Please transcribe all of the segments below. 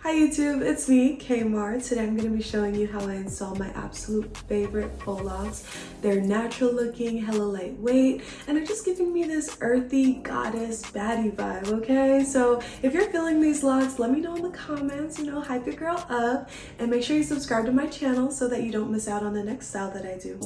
Hi YouTube, it's me, Kmar. Today I'm going to be showing you how I install my absolute favorite faux locks. They're natural looking, hella lightweight, and they're just giving me this earthy goddess baddie vibe, okay? So if you're feeling these locks, let me know in the comments, hype your girl up, and make sure you subscribe to my channel so that you don't miss out on the next style that I do.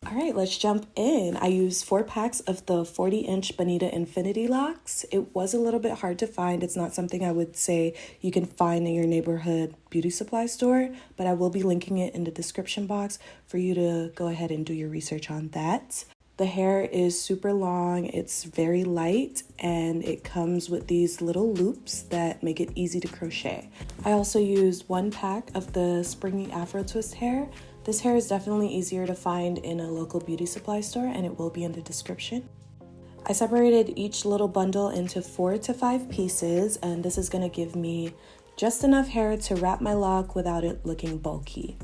Alright, let's jump in. I used 4 packs of the 40-inch Bonita Infinity locks. It was a little bit hard to find. It's not something I would say you can find in your neighborhood beauty supply store, but I will be linking it in the description box for you to go ahead and do your research on that. The hair is super long, it's very light, and it comes with these little loops that make it easy to crochet. I also used 1 pack of the Springy Afro twist hair. This hair is definitely easier to find in a local beauty supply store, and it will be in the description. I separated each little bundle into 4 to 5 pieces, and this is going to give me just enough hair to wrap my lock without it looking bulky.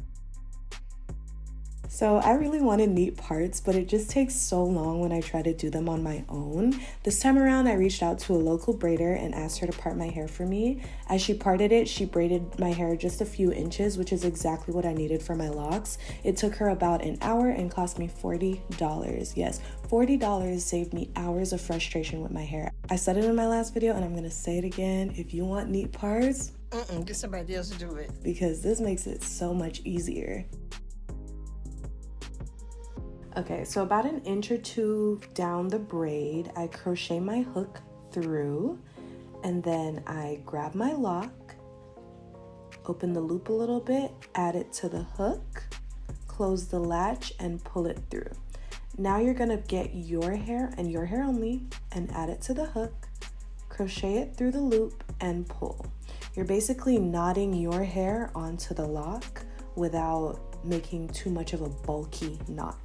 So I really wanted neat parts, but it just takes so long when I try to do them on my own. This time around, I reached out to a local braider and asked her to part my hair for me. As she parted it, she braided my hair just a few inches, which is exactly what I needed for my locks. It took her about an hour and cost me $40. Yes, $40 saved me hours of frustration with my hair. I said it in my last video and I'm gonna say it again. If you want neat parts, get somebody else to do it. Because this makes it so much easier. Okay, so about an inch or 2 down the braid, I crochet my hook through, and then I grab my lock, open the loop a little bit, add it to the hook, close the latch, and pull it through. Now you're gonna get your hair and your hair only and add it to the hook, crochet it through the loop, and pull. You're basically knotting your hair onto the lock without making too much of a bulky knot.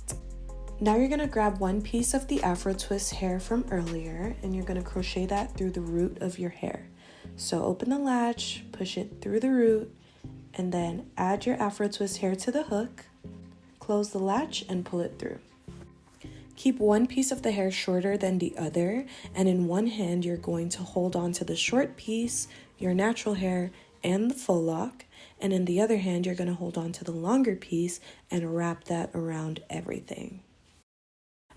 Now you're gonna grab 1 piece of the Afro twist hair from earlier, and you're gonna crochet that through the root of your hair. So open the latch, push it through the root, and then add your Afro twist hair to the hook, close the latch, and pull it through. Keep 1 piece of the hair shorter than the other, and in one hand you're going to hold on to the short piece, your natural hair, and the faux lock, and in the other hand you're gonna hold on to the longer piece and wrap that around everything.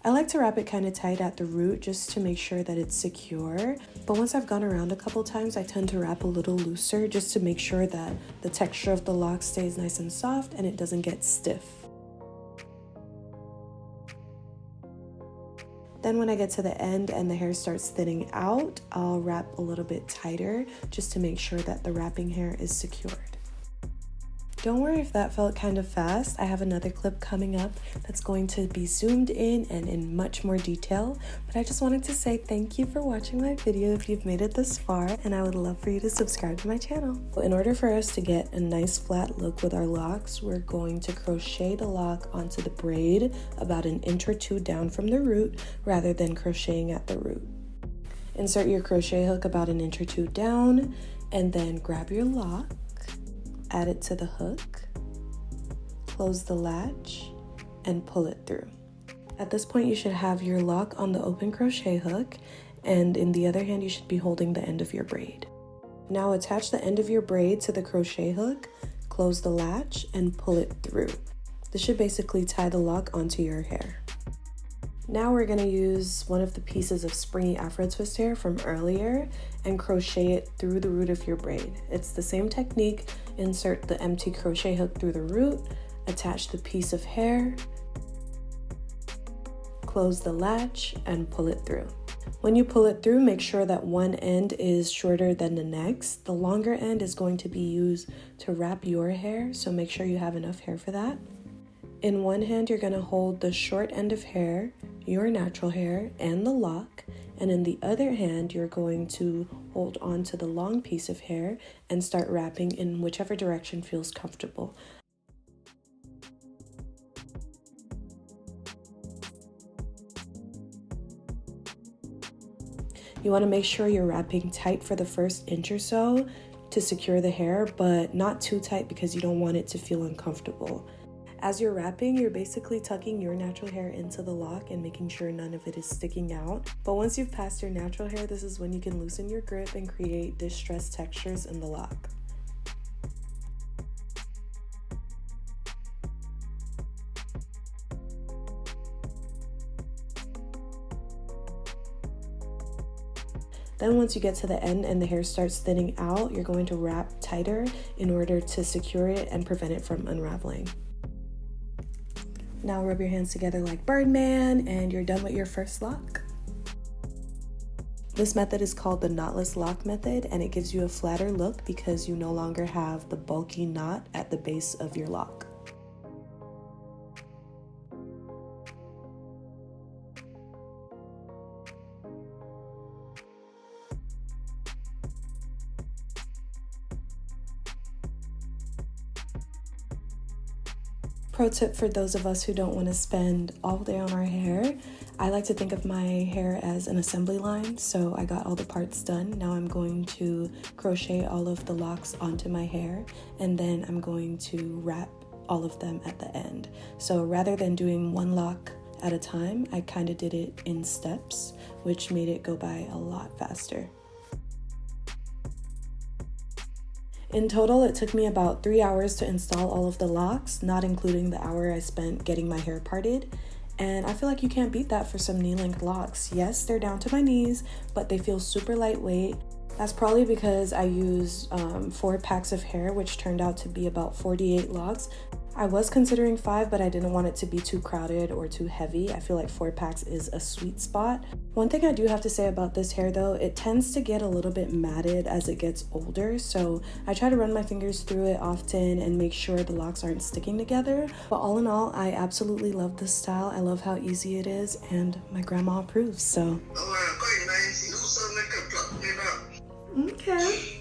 I like to wrap it kind of tight at the root just to make sure that it's secure, but once I've gone around a couple times, I tend to wrap a little looser just to make sure that the texture of the lock stays nice and soft and it doesn't get stiff. Then when I get to the end and the hair starts thinning out, I'll wrap a little bit tighter just to make sure that the wrapping hair is secured. Don't worry if that felt kind of fast. I have another clip coming up that's going to be zoomed in and in much more detail, but I just wanted to say thank you for watching my video if you've made it this far, and I would love for you to subscribe to my channel. In order for us to get a nice flat look with our locks, we're going to crochet the lock onto the braid about an inch or 2 down from the root rather than crocheting at the root. Insert your crochet hook about an inch or 2 down, and then grab your lock, add it to the hook, close the latch, and pull it through. At this point, you should have your lock on the open crochet hook, and in the other hand, you should be holding the end of your braid. Now attach the end of your braid to the crochet hook, close the latch, and pull it through. This should basically tie the lock onto your hair. Now we're going to use one of the pieces of Springy Afro twist hair from earlier and crochet it through the root of your braid. It's the same technique. Insert the empty crochet hook through the root, attach the piece of hair, close the latch, and pull it through. When you pull it through, make sure that one end is shorter than the next. The longer end is going to be used to wrap your hair, so make sure you have enough hair for that. In one hand, you're going to hold the short end of hair, your natural hair, and the lock, and in the other hand, you're going to hold on to the long piece of hair and start wrapping in whichever direction feels comfortable. You want to make sure you're wrapping tight for the first inch or so to secure the hair, but not too tight because you don't want it to feel uncomfortable. As you're wrapping, you're basically tucking your natural hair into the lock and making sure none of it is sticking out. But once you've passed your natural hair, this is when you can loosen your grip and create distressed textures in the lock. Then once you get to the end and the hair starts thinning out, you're going to wrap tighter in order to secure it and prevent it from unraveling. Now rub your hands together like Birdman and you're done with your first lock. This method is called the knotless lock method, and it gives you a flatter look because you no longer have the bulky knot at the base of your lock. Pro tip for those of us who don't want to spend all day on our hair, I like to think of my hair as an assembly line. So I got all the parts done. Now I'm going to crochet all of the locks onto my hair, and then I'm going to wrap all of them at the end. So rather than doing one lock at a time, I kind of did it in steps, which made it go by a lot faster. In total, it took me about 3 hours to install all of the locks, not including the hour I spent getting my hair parted. And I feel like you can't beat that for some knee-length locks. Yes, they're down to my knees, but they feel super lightweight. That's probably because I used 4 packs of hair, which turned out to be about 48 locks. I was considering 5, but I didn't want it to be too crowded or too heavy. I feel like 4 packs is a sweet spot. One thing I do have to say about this hair though, it tends to get a little bit matted as it gets older. So I try to run my fingers through it often and make sure the locks aren't sticking together. But all in all, I absolutely love this style. I love how easy it is, and my grandma approves, so. Okay.